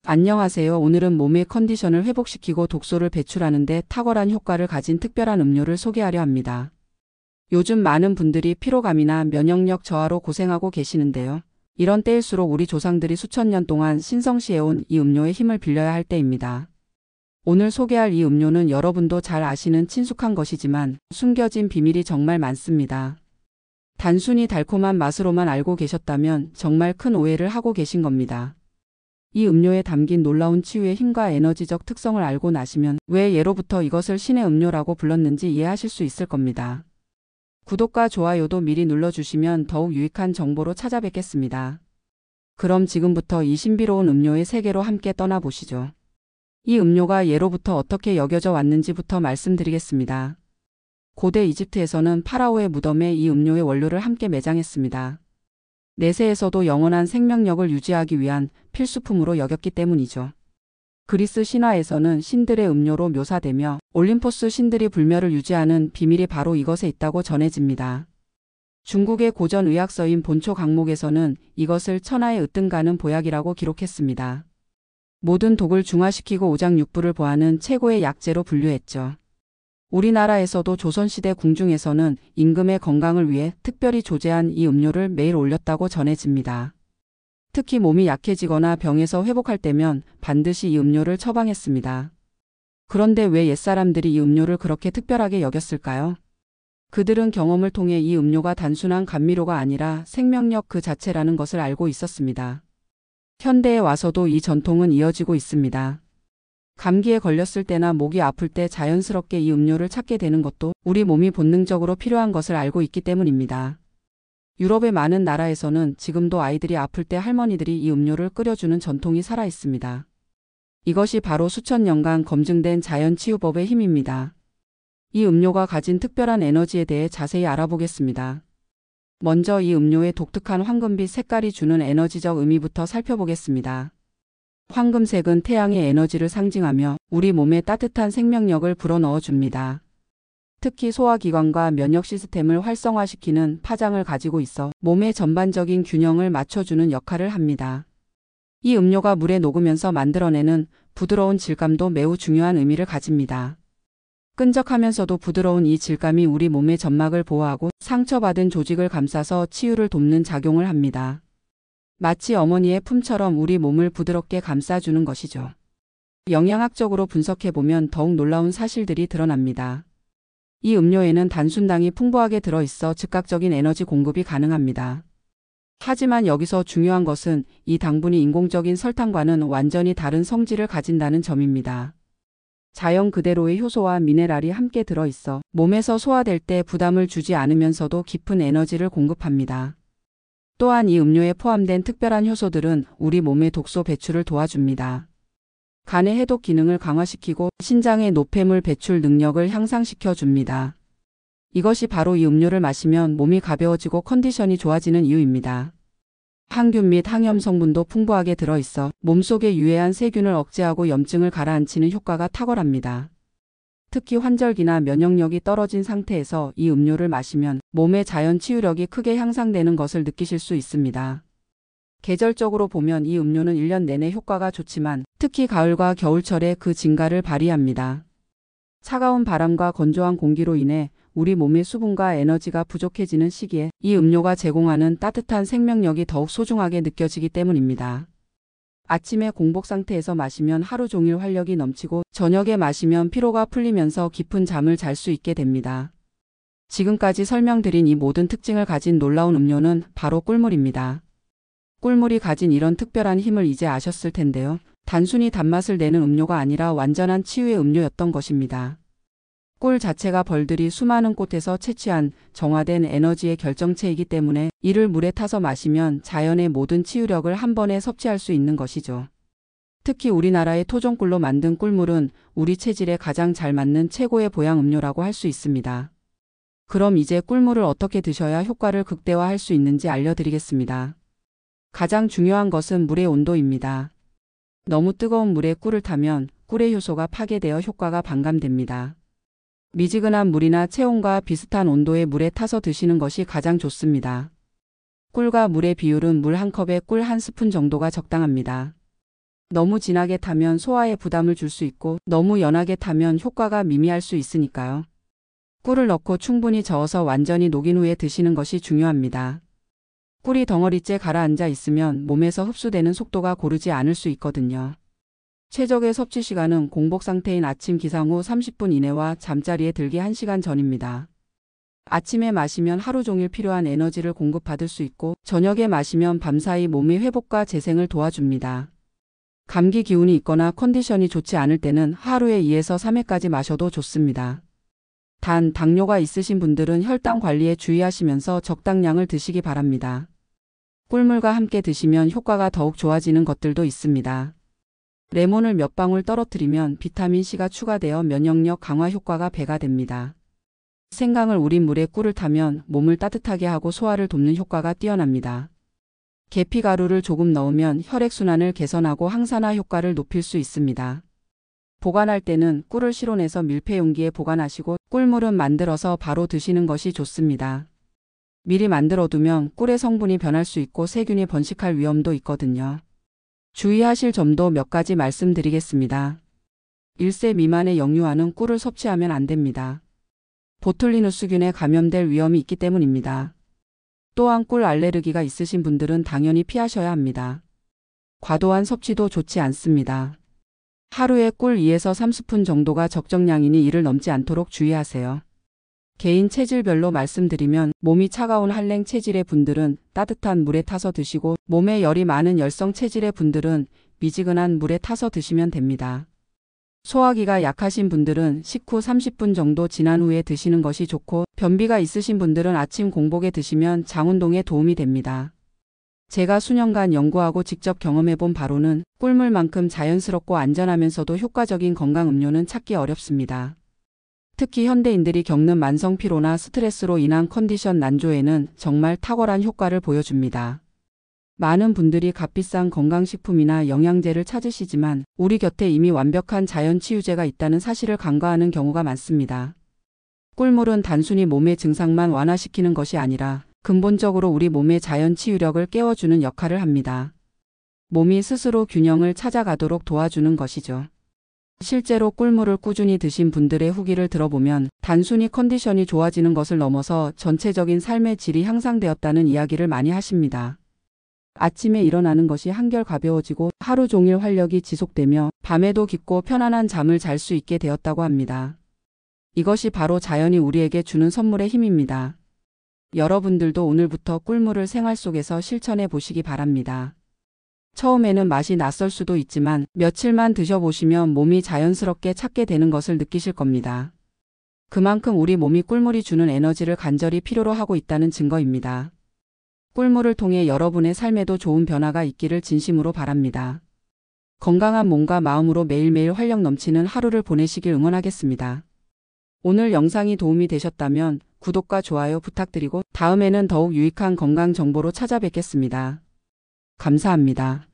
안녕하세요. 오늘은 몸의 컨디션을 회복시키고 독소를 배출하는 데 탁월한 효과를 가진 특별한 음료를 소개하려 합니다. 요즘 많은 분들이 피로감이나 면역력 저하로 고생하고 계시는데요. 이런 때일수록 우리 조상들이 수천 년 동안 신성시해온 이 음료의 힘을 빌려야 할 때입니다. 오늘 소개할 이 음료는 여러분도 잘 아시는 친숙한 것이지만 숨겨진 비밀이 정말 많습니다. 단순히 달콤한 맛으로만 알고 계셨다면 정말 큰 오해를 하고 계신 겁니다. 이 음료에 담긴 놀라운 치유의 힘과 에너지적 특성을 알고 나시면 왜 예로부터 이것을 신의 음료라고 불렀는지 이해하실 수 있을 겁니다. 구독과 좋아요도 미리 눌러주시면 더욱 유익한 정보로 찾아뵙겠습니다. 그럼 지금부터 이 신비로운 음료의 세계로 함께 떠나보시죠. 이 음료가 예로부터 어떻게 여겨져 왔는지부터 말씀드리겠습니다. 고대 이집트에서는 파라오의 무덤에 이 음료의 원료를 함께 매장했습니다. 내세에서도 영원한 생명력을 유지하기 위한 필수품으로 여겼기 때문이죠. 그리스 신화에서는 신들의 음료로 묘사되며 올림포스 신들이 불멸을 유지하는 비밀이 바로 이것에 있다고 전해집니다. 중국의 고전 의학서인 본초 강목에서는 이것을 천하의 으뜸가는 보약이라고 기록했습니다. 모든 독을 중화시키고 오장육부를 보하는 최고의 약재로 분류했죠. 우리나라에서도 조선시대 궁중에서는 임금의 건강을 위해 특별히 조제한 이 음료를 매일 올렸다고 전해집니다. 특히 몸이 약해지거나 병에서 회복할 때면 반드시 이 음료를 처방했습니다. 그런데 왜 옛사람들이 이 음료를 그렇게 특별하게 여겼을까요? 그들은 경험을 통해 이 음료가 단순한 감미료가 아니라 생명력 그 자체라는 것을 알고 있었습니다. 현대에 와서도 이 전통은 이어지고 있습니다. 감기에 걸렸을 때나 목이 아플 때 자연스럽게 이 음료를 찾게 되는 것도 우리 몸이 본능적으로 필요한 것을 알고 있기 때문입니다. 유럽의 많은 나라에서는 지금도 아이들이 아플 때 할머니들이 이 음료를 끓여주는 전통이 살아 있습니다. 이것이 바로 수천 년간 검증된 자연치유법의 힘입니다. 이 음료가 가진 특별한 에너지에 대해 자세히 알아보겠습니다. 먼저 이 음료의 독특한 황금빛 색깔이 주는 에너지적 의미부터 살펴보겠습니다. 황금색은 태양의 에너지를 상징하며 우리 몸에 따뜻한 생명력을 불어넣어 줍니다. 특히 소화기관과 면역 시스템을 활성화시키는 파장을 가지고 있어 몸의 전반적인 균형을 맞춰주는 역할을 합니다. 이 음료가 물에 녹으면서 만들어내는 부드러운 질감도 매우 중요한 의미를 가집니다. 끈적하면서도 부드러운 이 질감이 우리 몸의 점막을 보호하고 상처받은 조직을 감싸서 치유를 돕는 작용을 합니다. 마치 어머니의 품처럼 우리 몸을 부드럽게 감싸주는 것이죠. 영양학적으로 분석해보면 더욱 놀라운 사실들이 드러납니다. 이 음료에는 단순당이 풍부하게 들어있어 즉각적인 에너지 공급이 가능합니다. 하지만 여기서 중요한 것은 이 당분이 인공적인 설탕과는 완전히 다른 성질을 가진다는 점입니다. 자연 그대로의 효소와 미네랄이 함께 들어있어 몸에서 소화될 때 부담을 주지 않으면서도 깊은 에너지를 공급합니다. 또한 이 음료에 포함된 특별한 효소들은 우리 몸의 독소 배출을 도와줍니다. 간의 해독 기능을 강화시키고 신장의 노폐물 배출 능력을 향상시켜 줍니다. 이것이 바로 이 음료를 마시면 몸이 가벼워지고 컨디션이 좋아지는 이유입니다. 항균 및 항염 성분도 풍부하게 들어있어 몸속에 유해한 세균을 억제하고 염증을 가라앉히는 효과가 탁월합니다. 특히 환절기나 면역력이 떨어진 상태에서 이 음료를 마시면 몸의 자연 치유력이 크게 향상되는 것을 느끼실 수 있습니다. 계절적으로 보면 이 음료는 1년 내내 효과가 좋지만 특히 가을과 겨울철에 그 진가를 발휘합니다. 차가운 바람과 건조한 공기로 인해 우리 몸의 수분과 에너지가 부족해지는 시기에 이 음료가 제공하는 따뜻한 생명력이 더욱 소중하게 느껴지기 때문입니다. 아침에 공복 상태에서 마시면 하루 종일 활력이 넘치고 저녁에 마시면 피로가 풀리면서 깊은 잠을 잘 수 있게 됩니다. 지금까지 설명드린 이 모든 특징을 가진 놀라운 음료는 바로 꿀물입니다. 꿀물이 가진 이런 특별한 힘을 이제 아셨을 텐데요. 단순히 단맛을 내는 음료가 아니라 완전한 치유의 음료였던 것입니다. 꿀 자체가 벌들이 수많은 꽃에서 채취한 정화된 에너지의 결정체이기 때문에 이를 물에 타서 마시면 자연의 모든 치유력을 한 번에 섭취할 수 있는 것이죠. 특히 우리나라의 토종꿀로 만든 꿀물은 우리 체질에 가장 잘 맞는 최고의 보양 음료라고 할 수 있습니다. 그럼 이제 꿀물을 어떻게 드셔야 효과를 극대화할 수 있는지 알려드리겠습니다. 가장 중요한 것은 물의 온도입니다. 너무 뜨거운 물에 꿀을 타면 꿀의 효소가 파괴되어 효과가 반감됩니다. 미지근한 물이나 체온과 비슷한 온도의 물에 타서 드시는 것이 가장 좋습니다. 꿀과 물의 비율은 물 한 컵에 꿀 한 스푼 정도가 적당합니다. 너무 진하게 타면 소화에 부담을 줄 수 있고 너무 연하게 타면 효과가 미미할 수 있으니까요. 꿀을 넣고 충분히 저어서 완전히 녹인 후에 드시는 것이 중요합니다. 꿀이 덩어리째 가라앉아 있으면 몸에서 흡수되는 속도가 고르지 않을 수 있거든요. 최적의 섭취 시간은 공복 상태인 아침 기상 후 30분 이내와 잠자리에 들기 1시간 전입니다. 아침에 마시면 하루 종일 필요한 에너지를 공급받을 수 있고 저녁에 마시면 밤사이 몸의 회복과 재생을 도와줍니다. 감기 기운이 있거나 컨디션이 좋지 않을 때는 하루에 2에서 3회까지 마셔도 좋습니다. 단, 당뇨가 있으신 분들은 혈당 관리에 주의하시면서 적당량을 드시기 바랍니다. 꿀물과 함께 드시면 효과가 더욱 좋아지는 것들도 있습니다. 레몬을 몇 방울 떨어뜨리면 비타민C가 추가되어 면역력 강화 효과가 배가 됩니다. 생강을 우린 물에 꿀을 타면 몸을 따뜻하게 하고 소화를 돕는 효과가 뛰어납니다. 계피가루를 조금 넣으면 혈액순환을 개선하고 항산화 효과를 높일 수 있습니다. 보관할 때는 꿀을 실온해서 밀폐 용기에 보관하시고 꿀물은 만들어서 바로 드시는 것이 좋습니다. 미리 만들어두면 꿀의 성분이 변할 수 있고 세균이 번식할 위험도 있거든요. 주의하실 점도 몇 가지 말씀드리겠습니다. 1세 미만의 영유아는 꿀을 섭취하면 안 됩니다. 보툴리누스균에 감염될 위험이 있기 때문입니다. 또한 꿀 알레르기가 있으신 분들은 당연히 피하셔야 합니다. 과도한 섭취도 좋지 않습니다. 하루에 꿀 2에서 3스푼 정도가 적정량이니 이를 넘지 않도록 주의하세요. 개인 체질별로 말씀드리면 몸이 차가운 한랭 체질의 분들은 따뜻한 물에 타서 드시고 몸에 열이 많은 열성 체질의 분들은 미지근한 물에 타서 드시면 됩니다. 소화기가 약하신 분들은 식후 30분 정도 지난 후에 드시는 것이 좋고 변비가 있으신 분들은 아침 공복에 드시면 장운동에 도움이 됩니다. 제가 수년간 연구하고 직접 경험해본 바로는 꿀물만큼 자연스럽고 안전하면서도 효과적인 건강 음료는 찾기 어렵습니다. 특히 현대인들이 겪는 만성 피로나 스트레스로 인한 컨디션 난조에는 정말 탁월한 효과를 보여줍니다. 많은 분들이 값비싼 건강식품이나 영양제를 찾으시지만 우리 곁에 이미 완벽한 자연 치유제가 있다는 사실을 간과하는 경우가 많습니다. 꿀물은 단순히 몸의 증상만 완화시키는 것이 아니라 근본적으로 우리 몸의 자연 치유력을 깨워주는 역할을 합니다. 몸이 스스로 균형을 찾아가도록 도와주는 것이죠. 실제로 꿀물을 꾸준히 드신 분들의 후기를 들어보면 단순히 컨디션이 좋아지는 것을 넘어서 전체적인 삶의 질이 향상되었다는 이야기를 많이 하십니다. 아침에 일어나는 것이 한결 가벼워지고 하루 종일 활력이 지속되며 밤에도 깊고 편안한 잠을 잘 수 있게 되었다고 합니다. 이것이 바로 자연이 우리에게 주는 선물의 힘입니다. 여러분들도 오늘부터 꿀물을 생활 속에서 실천해 보시기 바랍니다. 처음에는 맛이 낯설 수도 있지만 며칠만 드셔보시면 몸이 자연스럽게 찾게 되는 것을 느끼실 겁니다. 그만큼 우리 몸이 꿀물이 주는 에너지를 간절히 필요로 하고 있다는 증거입니다. 꿀물을 통해 여러분의 삶에도 좋은 변화가 있기를 진심으로 바랍니다. 건강한 몸과 마음으로 매일매일 활력 넘치는 하루를 보내시길 응원하겠습니다. 오늘 영상이 도움이 되셨다면 구독과 좋아요 부탁드리고 다음에는 더욱 유익한 건강 정보로 찾아뵙겠습니다. 감사합니다.